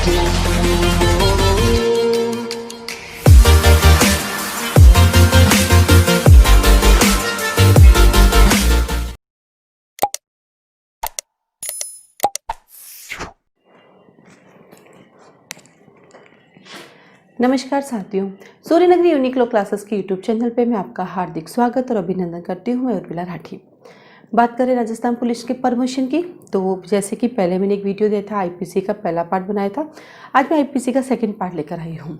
नमस्कार साथियों, Suryanagari Uniqlo classes के यूट्यूब चैनल पे मैं आपका हार्दिक स्वागत और अभिनंदन करती हूँ। मैं उर्मिला राठी। बात करें राजस्थान पुलिस के प्रमोशन की, तो जैसे कि पहले मैंने एक वीडियो दिया था, आईपीसी का पहला पार्ट बनाया था। आज मैं आईपीसी का सेकंड पार्ट लेकर आई हूँ,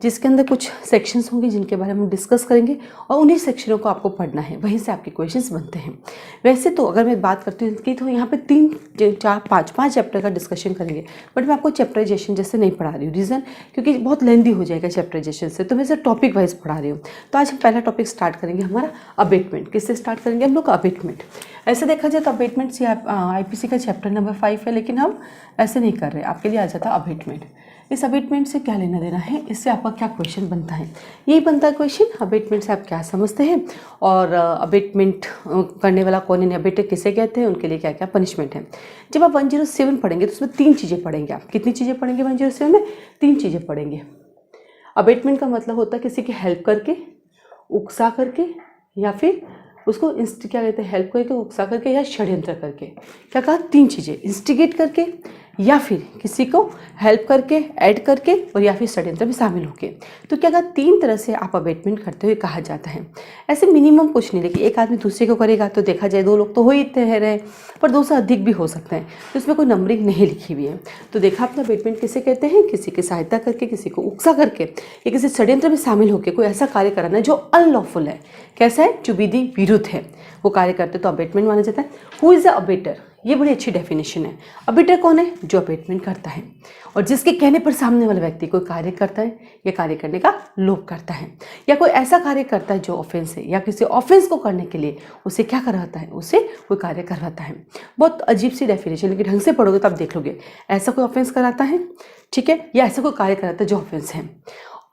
जिसके अंदर कुछ सेक्शंस होंगे जिनके बारे में हम डिस्कस करेंगे और उन्हीं सेक्शनों को आपको पढ़ना है, वहीं से आपके क्वेश्चंस बनते हैं। वैसे तो अगर मैं बात करती हूँ कि तो यहाँ पे 3, 4, 5 चैप्टर का डिस्कशन करेंगे, बट मैं आपको चैप्टराइजेशन जैसे नहीं पढ़ा रही हूँ। रीज़न क्योंकि बहुत लेंदी हो जाएगा चैप्टराइजेशन से, तो मैं सिर्फ टॉपिक वाइज पढ़ा रही हूँ। तो आज हम पहला टॉपिक स्टार्ट करेंगे हमारा अबेटमेंट। किससे स्टार्ट करेंगे हम लोग? अबेटमेंट। ऐसे देखा जाए तो अबेटमेंट से आईपीसी का चैप्टर नंबर 5 है, लेकिन हम ऐसे नहीं कर रहे। आपके लिए आ जाता अबेटमेंट। इस अबेटमेंट से क्या लेना देना है, इससे आपका क्या क्वेश्चन बनता है, यही बनता है क्वेश्चन। अबेटमेंट से आप क्या समझते हैं और अबेटमेंट करने वाला कौन है, अबेटर किसे कहते हैं, उनके लिए क्या क्या पनिशमेंट है। जब आप 107 पढ़ेंगे तो उसमें 3 चीज़ें पढ़ेंगे। आप कितनी चीज़ें पढ़ेंगे 107 में? 3 चीज़ें पढ़ेंगे। अबेटमेंट का मतलब होता है किसी की हेल्प करके, उकसा करके, या फिर उसको क्या कहते हैं, हेल्प करके, उकसा करके, या षड्यंत्र करके। क्या कहा? 3 चीज़ें, इंस्टिगेट करके, या फिर किसी को हेल्प करके, ऐड करके, और या फिर षड्यंत्र में शामिल होके। तो क्या कहा? 3 तरह से आप अबेटमेंट करते हुए कहा जाता है। ऐसे मिनिमम कुछ नहीं, लेकिन एक आदमी दूसरे को करेगा तो देखा जाए 2 लोग तो हो ही रह रहे, पर 2 से अधिक भी हो सकते हैं, तो इसमें कोई नंबरिंग नहीं लिखी हुई है। तो देखा आपने अबेटमेंट किसे कहते हैं? किसी की सहायता करके, किसी को उकसा करके, या किसी षड्यंत्र में शामिल होकर कोई ऐसा कार्य कराना जो अनलॉफुल है। कैसा है? जो विधि विरुद्ध है, वो कार्य करते तो अबेटमेंट माना जाता है। Who is a abettor? ये बड़ी अच्छी डेफिनेशन है। अबेटर कौन है? जो अबेटमेंट करता है और जिसके कहने पर सामने वाला व्यक्ति कोई कार्य करता है या कार्य करने का लोभ करता है, या कोई ऐसा कार्य करता है जो ऑफेंस है, या किसी ऑफेंस को करने के लिए उसे क्या करवाता है, उसे कोई कार्य करवाता है। बहुत अजीब सी डेफिनेशन, लेकिन ढंग से पढ़ोगे तो आप देख लोगे। ऐसा कोई ऑफेंस कराता है, ठीक है, या ऐसा कोई कार्य कराता है जो ऑफेंस है।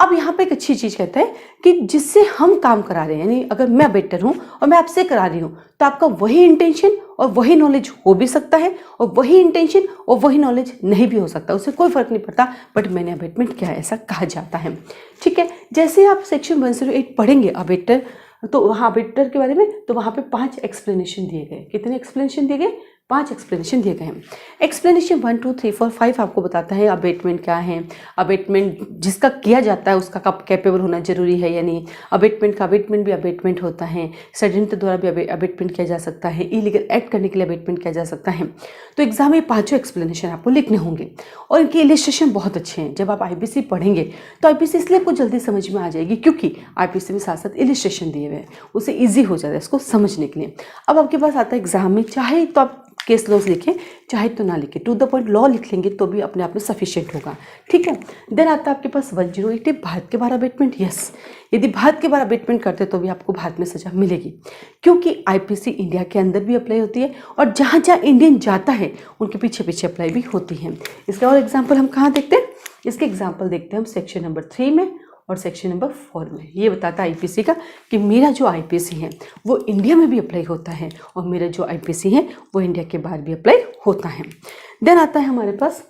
अब यहाँ पे एक अच्छी चीज़ कहता है कि जिससे हम काम करा रहे हैं, यानी अगर मैं अबेटर हूँ और मैं आपसे करा रही हूँ, तो आपका वही इंटेंशन और वही नॉलेज हो भी सकता है, और वही इंटेंशन और वही नॉलेज नहीं भी हो सकता, उससे कोई फर्क नहीं पड़ता, बट मैंने अबेटमेंट किया है, ऐसा कहा जाता है। ठीक है, जैसे आप सेक्शन 108 पढ़ेंगे अबेटर, तो वहाँ अबेटर के बारे में, तो वहाँ पे 5 एक्सप्लेनेशन दिए गए। कितने एक्सप्लेनेशन दिए गए? 5 एक्सप्लेनेशन दिए गए हैं। एक्सप्लेनेशन 1, 2, 3, 4, 5 आपको बताता है अबेटमेंट क्या है, अबेटमेंट जिसका किया जाता है उसका कब कैपेबल होना जरूरी है या नहीं, अबेटमेंट का अबेटमेंट भी अबेटमेंट होता है, षड्यंत्र द्वारा भी अबेटमेंट किया जा सकता है, इलीगल एक्ट करने के लिए अबेटमेंट किया जा सकता है। तो एग्जाम में 5 एक्सप्लेनेशन आपको लिखने होंगे, और इनके इलिस्ट्रेशन बहुत अच्छे हैं। जब आप आईपीसी पढ़ेंगे तो आईपीसी इसलिए आपको जल्दी समझ में आ जाएगी, क्योंकि आईपीसी में साथ साथ इलिस्ट्रेशन दिए हुए हैं, उससे ईजी हो जाता है इसको समझने के लिए। अब आपके पास आता है एग्जाम में, चाहे तो आप केस लॉज लिखें, चाहे तो ना लिखें, टू द पॉइंट लॉ लिख लेंगे तो भी अपने आप में सफिशिएंट होगा। ठीक है, देन आता है आपके पास 108 भारत के बाहर अबेटमेंट। यस, यदि भारत के बाहर अबेटमेंट करते तो भी आपको भारत में सजा मिलेगी, क्योंकि आईपीसी इंडिया के अंदर भी अप्लाई होती है, और जहाँ जहाँ इंडियन जाता है उनके पीछे पीछे अप्लाई भी होती है। इसका और एग्जाम्पल हम कहाँ देखते हैं? इसके एग्जाम्पल देखते हैं हम सेक्शन नंबर 3 में और सेक्शन नंबर 4 में। ये बताता है आईपीसी का कि मेरा जो आईपीसी है वो इंडिया में भी अप्लाई होता है, और मेरा जो आईपीसी है वो इंडिया के बाहर भी अप्लाई होता है। देन आता है हमारे पास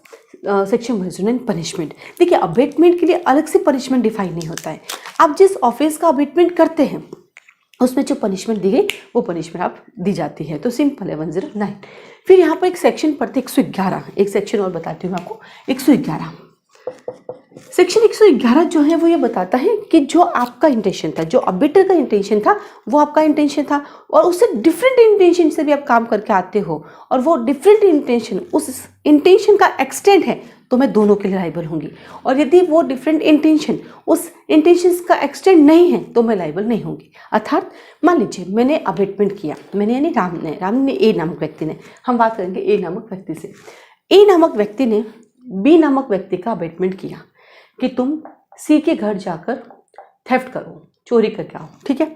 सेक्शन 109 पनिशमेंट। देखिए, अबेटमेंट के लिए अलग से पनिशमेंट डिफाइन नहीं होता है। आप जिस ऑफेंस का अबेटमेंट करते हैं उसमें जो पनिशमेंट दी गई वो पनिशमेंट आप दी जाती है। तो सिंपल है 109। फिर यहाँ पर एक सेक्शन पढ़ते 111, एक सेक्शन और बताती हूँ आपको, 111। सेक्शन 111 जो है वो ये बताता है कि जो आपका इंटेंशन था, जो अबेटर का इंटेंशन था वो आपका इंटेंशन था, और उससे डिफरेंट इंटेंशन से भी आप काम करके आते हो, और वो डिफरेंट इंटेंशन उस इंटेंशन का एक्सटेंड है, तो मैं दोनों के लिए लाइबल होंगी। और यदि वो डिफरेंट इंटेंशन उस इंटेंशन का एक्सटेंड नहीं है तो मैं लाइबल नहीं होंगी। अर्थात मान लीजिए मैंने अबेटमेंट किया, मैंने यानी राम ने ए नामक व्यक्ति ने, हम बात करेंगे ए नामक व्यक्ति से। ए नामक व्यक्ति ने बी नामक व्यक्ति का अबेटमेंट किया कि तुम सी के घर जाकर थेफ्ट करो, चोरी करके आओ। ठीक है,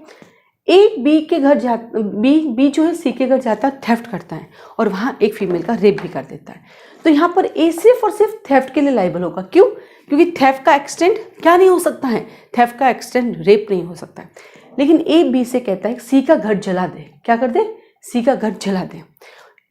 ए बी के घर जा बी जो है सी के घर जाता है, थेफ्ट करता है, और वहाँ एक फीमेल का रेप भी कर देता है। तो यहाँ पर ए सिर्फ और सिर्फ थेफ्ट के लिए लाइबल होगा। क्यों? क्योंकि थेफ्ट का एक्सटेंड क्या नहीं हो सकता है, थेफ्ट का एक्सटेंड रेप नहीं हो सकता है। लेकिन ए बी से कहता है सी का घर जला दे, क्या कर दे? सी का घर जला दे।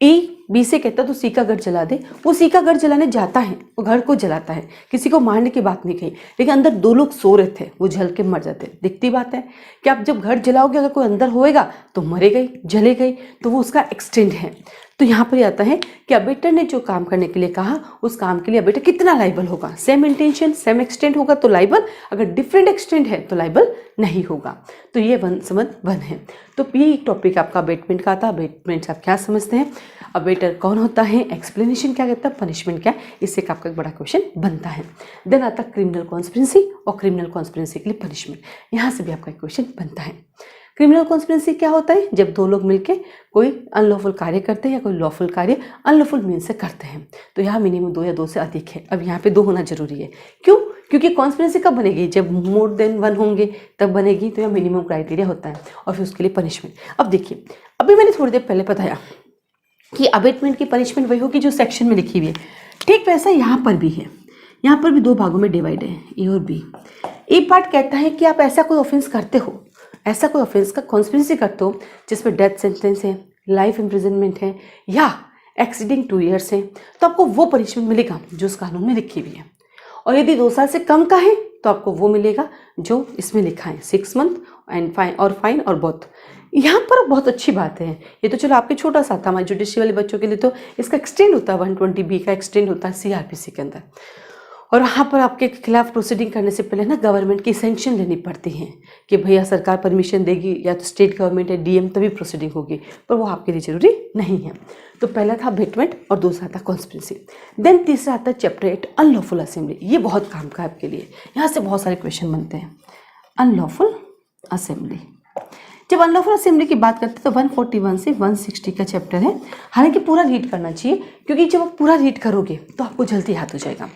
ए बी से कहता तो सी का घर जला दे, वो सी का घर जलाने जाता है, वो घर को जलाता है, किसी को मारने की बात नहीं कही, लेकिन अंदर दो लोग सो रहे थे, वो जल के मर जाते। दिखती बात है कि आप जब घर जलाओगे अगर कोई अंदर होएगा तो मरे गई, जले गई, तो वो उसका एक्सटेंड है। तो यहाँ पर आता है कि अबेटर ने जो काम करने के लिए कहा उस काम के लिए अबेटर कितना लाइबल होगा। सेम इंटेंशन सेम एक्सटेंट होगा तो लाइबल, अगर डिफरेंट एक्सटेंट है तो लाइबल नहीं होगा। तो ये समझ वन है। तो ये टॉपिक आपका अबेटमेंट का था। अबेटमेंट आप क्या समझते हैं, अबेटर कौन होता है, एक्सप्लेनेशन क्या कहता है, पनिशमेंट क्या, इससे आपका एक बड़ा क्वेश्चन बनता है। देन आता क्रिमिनल कॉन्स्पिरेसी और क्रिमिनल कॉन्स्पिरेसी के लिए पनिशमेंट, यहाँ से भी आपका एक क्वेश्चन बनता है। क्रिमिनल कॉन्स्पिरेसी क्या होता है, जब दो लोग मिलकर कोई अनलॉफुल कार्य करते हैं या कोई लॉफुल कार्य अनलॉफुल मीन से करते हैं। तो यहाँ मिनिमम 2 या 2 से अधिक है। अब यहाँ पे 2 होना जरूरी है। क्यों? क्योंकि कॉन्स्पिरेसी कब बनेगी, जब मोर देन 1 होंगे तब बनेगी। तो यह मिनिमम क्राइटेरिया होता है और फिर उसके लिए पनिशमेंट। अब देखिए, अभी मैंने थोड़ी देर पहले बताया कि अबेटमेंट की पनिशमेंट वही होगी जो सेक्शन में लिखी हुई है, ठीक वैसा यहाँ पर भी है। यहाँ पर भी 2 भागों में डिवाइड है, ए और बी। ए पार्ट कहता है कि आप ऐसा कोई ऑफेंस करते हो, ऐसा कोई ऑफेंस का कॉन्स्पिरेसी करते हो जिसमें डेथ सेंटेंस है, लाइफ इम्प्रिजनमेंट है या एक्सीडिंग 2 ईयर्स है, तो आपको वो पनिशमेंट मिलेगा जो उस कानून में लिखी हुई है। और यदि 2 साल से कम का है तो आपको वो मिलेगा जो इसमें लिखा है, 6 मंथ एंड फाइन और बोथ। यहाँ पर बहुत अच्छी बात है, ये तो चलो आपके छोटा सा था, हमारे जुडिशरी वाले बच्चों के लिए तो इसका एक्सटेंड होता है, 120B का एक्सटेंड होता है CRPC के अंदर। और वहाँ पर आपके खिलाफ प्रोसीडिंग करने से पहले ना गवर्नमेंट की सैंक्शन लेनी पड़ती है कि भैया सरकार परमिशन देगी या तो स्टेट गवर्नमेंट है DM तभी प्रोसीडिंग होगी, पर वो आपके लिए जरूरी नहीं है। तो पहला था अबेटमेंट और दूसरा था कॉन्स्पिरेसी। देन तीसरा आता है चैप्टर 8 अनलॉफुल असेंबली। ये बहुत काम का है आपके लिए, यहाँ से बहुत सारे क्वेश्चन बनते हैं। अनलॉफुल असेंबली, जब अनलॉफुल असेंबली की बात करते हैं तो 141 से 160 का चैप्टर है। हालांकि पूरा रीड करना चाहिए, क्योंकि जब आप पूरा रीड करोगे तो आपको जल्दी याद हो जाएगा।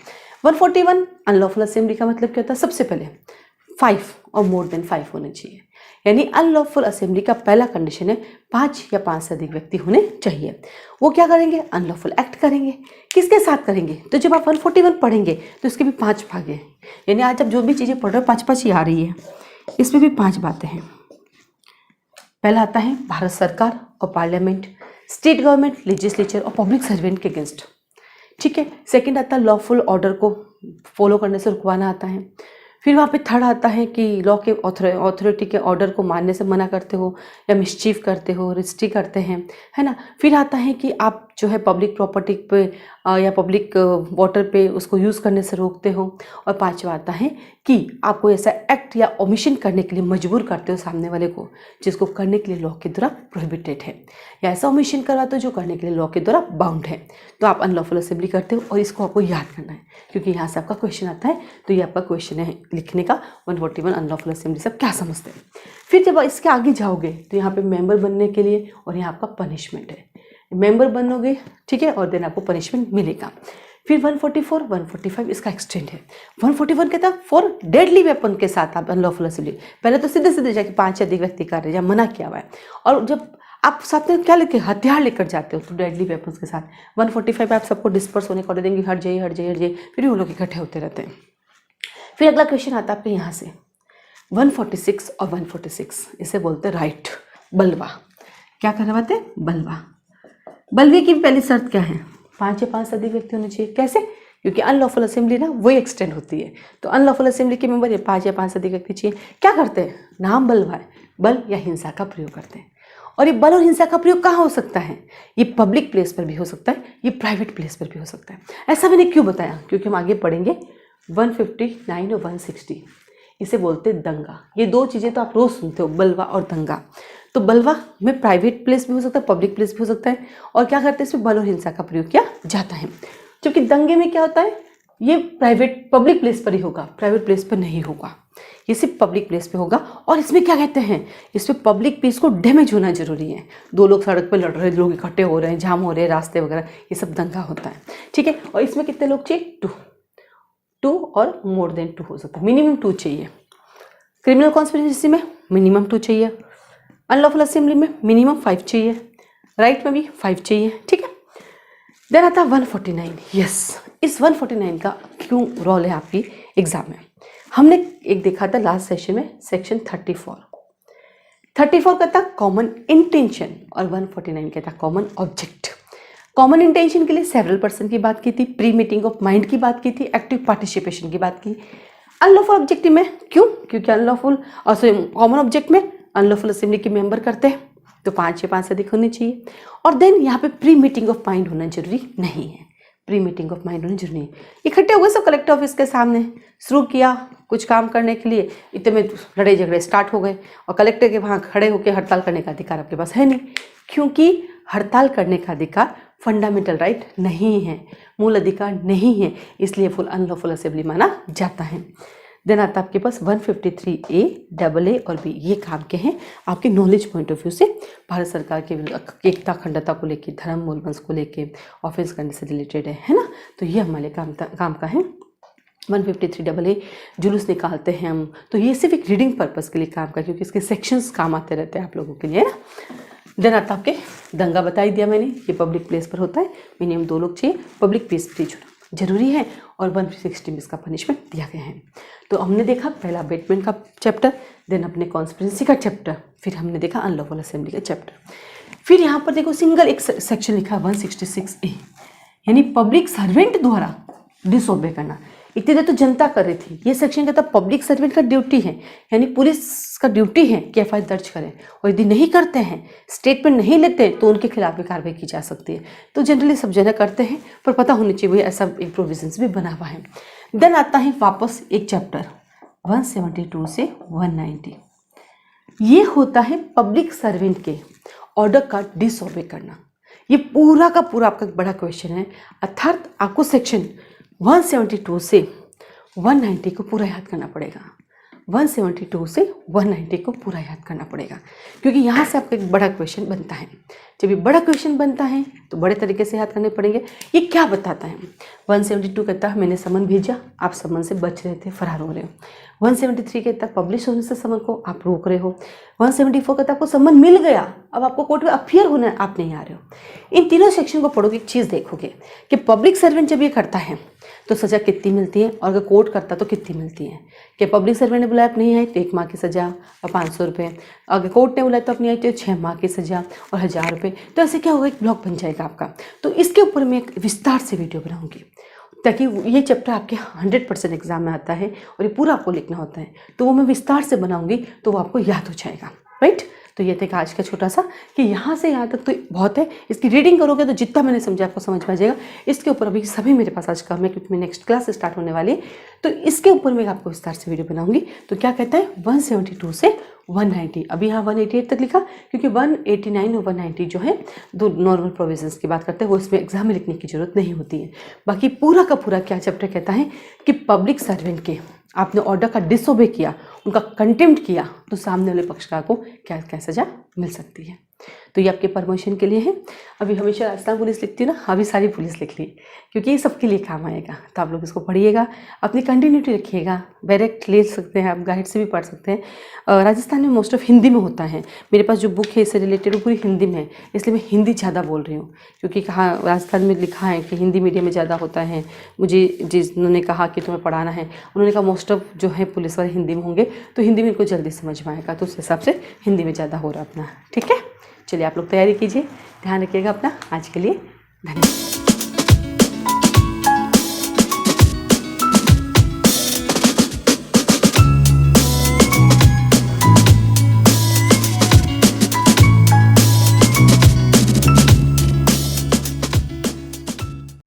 141 अनलॉफुल असेंबली का मतलब क्या होता है, सबसे पहले 5 और मोर देन 5 होने चाहिए। यानी अनलॉफुल असेंबली का पहला कंडीशन है 5 या 5 से अधिक व्यक्ति होने चाहिए। वो क्या करेंगे, अनलॉफुल एक्ट करेंगे। किसके साथ करेंगे, तो जब आप 141 पढ़ेंगे तो इसके भी 5 भाग हैं। यानी आज आप जो भी चीज़ें पढ़ रहे हो 5-5 ही आ रही है, इसमें भी 5 बातें हैं। पहला आता है भारत सरकार और पार्लियामेंट, स्टेट गवर्नमेंट, लेजिस्लेचर और पब्लिक सर्वेंट के अगेंस्ट, ठीक है। सेकंड आता है लॉफुल ऑर्डर को फॉलो करने से रुकवाना आता है। फिर वहाँ पे थर्ड आता है कि लॉ के अथॉरिटी के ऑर्डर को मानने से मना करते हो या मिसचीफ करते हो, रिस्ट्री करते हैं, है ना। फिर आता है कि आप जो है पब्लिक प्रॉपर्टी पे या पब्लिक वाटर पे उसको यूज़ करने से रोकते हो। और पांचवा आता है कि आपको ऐसा एक्ट या ओमिशन करने के लिए मजबूर करते हो सामने वाले को, जिसको करने के लिए लॉ के द्वारा प्रोहिबिटेड है, या ऐसा ओमिशन करवाते हो जो करने के लिए लॉ के द्वारा बाउंड है। तो आप अनलॉफुल असेंबली करते हो और इसको आपको याद करना है, क्योंकि यहाँ से आपका क्वेश्चन आता है। तो ये आपका क्वेश्चन है लिखने का 141 अनलॉफुल असेंबली सब क्या समझते हैं। फिर जब इसके आगे जाओगे तो यहाँ पे मेंबर बनने के लिए और यहाँ आपका पनिशमेंट है, मेंबर बनोगे, ठीक है, और देन आपको पनिशमेंट मिलेगा। फिर 144, 145 इसका एक्सटेंड है। 141 कहता है फॉर डेडली वेपन के साथ आप अनलॉफुल असेंबली, पहले तो सीधे सीधे जाके 5 से अधिक व्यक्ति कर रहे हैं, मना किया हुआ है। और जब आप साथ में क्या लेके हथियार लेकर जाते हो तो डेडली वेपन्स के साथ 145 आप सबको डिस्पर्स होने को देंगे, हट जाइए हट जाइए हट जाइए, फिर वो लोग इकट्ठे होते रहते हैं। फिर अगला क्वेश्चन आता है आपके यहाँ से 146 और 146, इसे बोलते हैं राइट, बलवा। क्या करवाते हैं, बलवा। बलवे की पहली शर्त क्या है, 5 या 5 से अधिक व्यक्ति होने चाहिए। कैसे, क्योंकि अनलॉफुल असेंबली ना वही एक्सटेंड होती है। तो अनलॉफुल असेंबली के मेंबर ये 5 या 5 से अधिक व्यक्ति चाहिए। क्या करते हैं, नाम बलवा है, बल या हिंसा का प्रयोग करते हैं। और ये बल और हिंसा का प्रयोग कहाँ हो सकता है, ये पब्लिक प्लेस पर भी हो सकता है, ये प्राइवेट प्लेस पर भी हो सकता है। ऐसा मैंने क्यों बताया, क्योंकि हम आगे पढ़ेंगे 159 और 160, इसे बोलते हैं दंगा। ये दो चीज़ें तो आप रोज सुनते हो, बलवा और दंगा। तो बलवा में प्राइवेट प्लेस भी हो सकता है, पब्लिक प्लेस भी हो सकता है। और क्या करते हैं, इसमें बल और हिंसा का प्रयोग किया जाता है। जबकि दंगे में क्या होता है, ये प्राइवेट पब्लिक प्लेस पर ही होगा, प्राइवेट प्लेस पर नहीं होगा, ये सिर्फ पब्लिक प्लेस पे होगा। और इसमें क्या कहते हैं, इसमें पब्लिक पीस को डैमेज होना जरूरी है। 2 लोग सड़क पर लड़ रहे हैं, लोग इकट्ठे हो रहे हैं, जाम हो रहे हैं रास्ते वगैरह, ये सब दंगा होता है, ठीक है। और इसमें कितने लोग चाहिए, 2 और मोर देन 2 हो सकता है, मिनिमम 2 चाहिए। क्रिमिनल कॉन्स्पिरेसी में मिनिमम 2 चाहिए, अनलॉफुल असेंबली में मिनिमम 5 चाहिए, राइट में भी 5 चाहिए, ठीक है। देन आता है 149। यस, इस 149 का क्यों रोल है आपकी एग्जाम में। हमने एक देखा था लास्ट सेशन में, सेक्शन 34 कहता कॉमन इंटेंशन और 149 कहता कॉमन ऑब्जेक्ट। कॉमन इंटेंशन के लिए सेवरल पर्सन की बात की थी, प्री मीटिंग ऑफ माइंड की बात की थी, एक्टिव पार्टिसिपेशन की बात की। अनलॉफुल ऑब्जेक्टिव में क्यों? क्योंकि अनलॉफुल और कॉमन ऑब्जेक्ट में अनलॉफुल असेंबली के मेंबर करते हैं तो 5 या 5 से अधिक होने चाहिए। और देन यहाँ पे प्री मीटिंग ऑफ माइंड होना जरूरी नहीं है, प्री मीटिंग ऑफ माइंड होना जरूरी है। इकट्ठे हो गए सब कलेक्टर ऑफिस के सामने, शुरू किया कुछ काम करने के लिए, इतने में लड़ाई झगड़े स्टार्ट हो गए और कलेक्टर के वहाँ खड़े होकर हड़ताल करने का अधिकार आपके पास है नहीं, क्योंकि हड़ताल करने का अधिकार फंडामेंटल राइट नहीं है, मूल अधिकार नहीं है, इसलिए फुल अनलॉफुल असेंबली माना जाता है। देन आता आपके पास 153A, AA और B, ये काम के हैं आपके नॉलेज पॉइंट ऑफ व्यू से, भारत सरकार के एकता अखंडता को लेके, धर्म मूलमंत्र को लेके, ऑफेंस करने से रिलेटेड है ना। तो ये हमारे काम का है। 153 AA जुलूस निकालते हैं हम, तो ये सिर्फ एक रीडिंग पर्पज़ के लिए काम का, क्योंकि इसके सेक्शंस काम आते रहते हैं आप लोगों के लिए, है ना। देन आता आपके दंगा बता ही दिया मैंने, ये पब्लिक प्लेस पर होता है, मिनिमम 2 लोग चाहिए, पब्लिक प्लेस फ्री होना जरूरी है, और 160 में इसका पनिशमेंट दिया गया है। तो हमने देखा पहला अबेटमेंट का चैप्टर, देन अपने कॉन्स्पिरेसी का चैप्टर, फिर हमने देखा अनलॉफुल असेंबली का चैप्टर। फिर यहाँ पर देखो सिंगल एक सेक्शन लिखा 166A, यानी पब्लिक सर्वेंट द्वारा डिसओबे करना। इतनी देर तो जनता कर रही थी, ये सेक्शन कहता है पब्लिक सर्वेंट का ड्यूटी है, यानी पुलिस का ड्यूटी है कि एफआईआर दर्ज करें, और यदि नहीं करते हैं, स्टेटमेंट नहीं लेते तो उनके खिलाफ भी कार्रवाई की जा सकती है। तो जनरली सब जगह करते हैं, पर पता होनी चाहिए वही ऐसा एक प्रोविजंस भी बना हुआ है। देन आता है वापस एक चैप्टर 172 से 190, ये होता है पब्लिक सर्वेंट के ऑर्डर का डिसओबे करना। ये पूरा का पूरा आपका बड़ा क्वेश्चन है, अर्थात आपको सेक्शन 172 से 190 को पूरा याद करना पड़ेगा, 172 से 190 को पूरा याद करना पड़ेगा, क्योंकि यहाँ से आपका एक बड़ा क्वेश्चन बनता है। जब ये बड़ा क्वेश्चन बनता है तो बड़े तरीके से याद करने पड़ेंगे। ये क्या बताता है? 172 कहता है मैंने समन भेजा, आप समन से बच रहे थे, फरार हो रहे हो। 173 कहता है पब्लिश होने से समन को आप रोक रहे हो। 174 कहता है आपको समन मिल गया, अब आपको कोर्ट में अपीयर होना है, आप नहीं आ रहे हो। इन तीनों सेक्शन को पढ़ोगे, एक चीज़ देखोगे कि पब्लिक सर्वेंट जब ये करता है तो सज़ा कितनी मिलती है, और अगर कोर्ट करता तो कितनी मिलती है। कि पब्लिक सर्वेंट ने बुलाया, आप नहीं आए तो 1 माह की सज़ा और 500 रुपये, अगर कोर्ट ने बुलाया तो अपनी आई तो 6 माह की सज़ा और 1000 रुपये। तो ऐसे क्या होगा, एक ब्लॉक बन जाएगा आपका। तो इसके ऊपर मैं एक विस्तार से वीडियो बनाऊंगी, ताकि ये चैप्टर आपके 100% एग्जाम में आता है और ये पूरा आपको लिखना होता है, तो वो मैं विस्तार से बनाऊंगी तो वो आपको याद हो जाएगा, राइट। तो ये था आज का छोटा सा कि यहाँ से यहाँ तक तो बहुत है, इसकी रीडिंग करोगे तो जितना मैंने समझा आपको समझ में आ जाएगा। इसके ऊपर अभी सभी मेरे पास आज काम है, क्योंकि मेरी नेक्स्ट क्लास स्टार्ट होने वाली है, तो इसके ऊपर मैं आपको विस्तार से वीडियो बनाऊंगी। तो क्या कहता है 172 से 190, अभी यहाँ 188 तक लिखा, क्योंकि 189 और 190 जो है दो नॉर्मल प्रोविजंस की बात करते हैं, वो इसमें एग्जाम में लिखने की जरूरत नहीं होती है। बाकी पूरा का पूरा क्या चैप्टर कहता है कि पब्लिक सर्वेंट के आपने ऑर्डर का डिसओबे किया, उनका कंटेम्प्ट किया, तो सामने वाले पक्षकार को क्या क्या सजा मिल सकती है। तो ये आपके प्रमोशन के लिए है। अभी हमेशा राजस्थान पुलिस लिखती हूँ ना, अभी सारी पुलिस लिख ली, क्योंकि ये सबके लिए काम आएगा। तो आप लोग इसको पढ़िएगा, अपनी कंटिन्यूटी रखिएगा, डायरेक्ट ले सकते हैं आप, गाइड से भी पढ़ सकते हैं। राजस्थान में मोस्ट ऑफ हिंदी में होता है, मेरे पास जो बुक है इससे रिलेटेड वो पूरी हिंदी में है, इसलिए मैं हिंदी ज़्यादा बोल रही हूँ, क्योंकि कहाँ राजस्थान में लिखा है कि हिंदी मीडियम में ज़्यादा होता है। मुझे जिन्होंने कहा कि तुम्हें पढ़ाना है, उन्होंने कहा मोस्ट ऑफ जो है पुलिस वाले हिंदी में होंगे, तो हिंदी में इनको जल्दी समझ में आएगा, तो उस हिसाब से हिंदी में ज़्यादा हो रहा अपना, ठीक है। चलिए आप लोग तैयारी कीजिए, ध्यान रखिएगा अपना। आज के लिए धन्यवाद।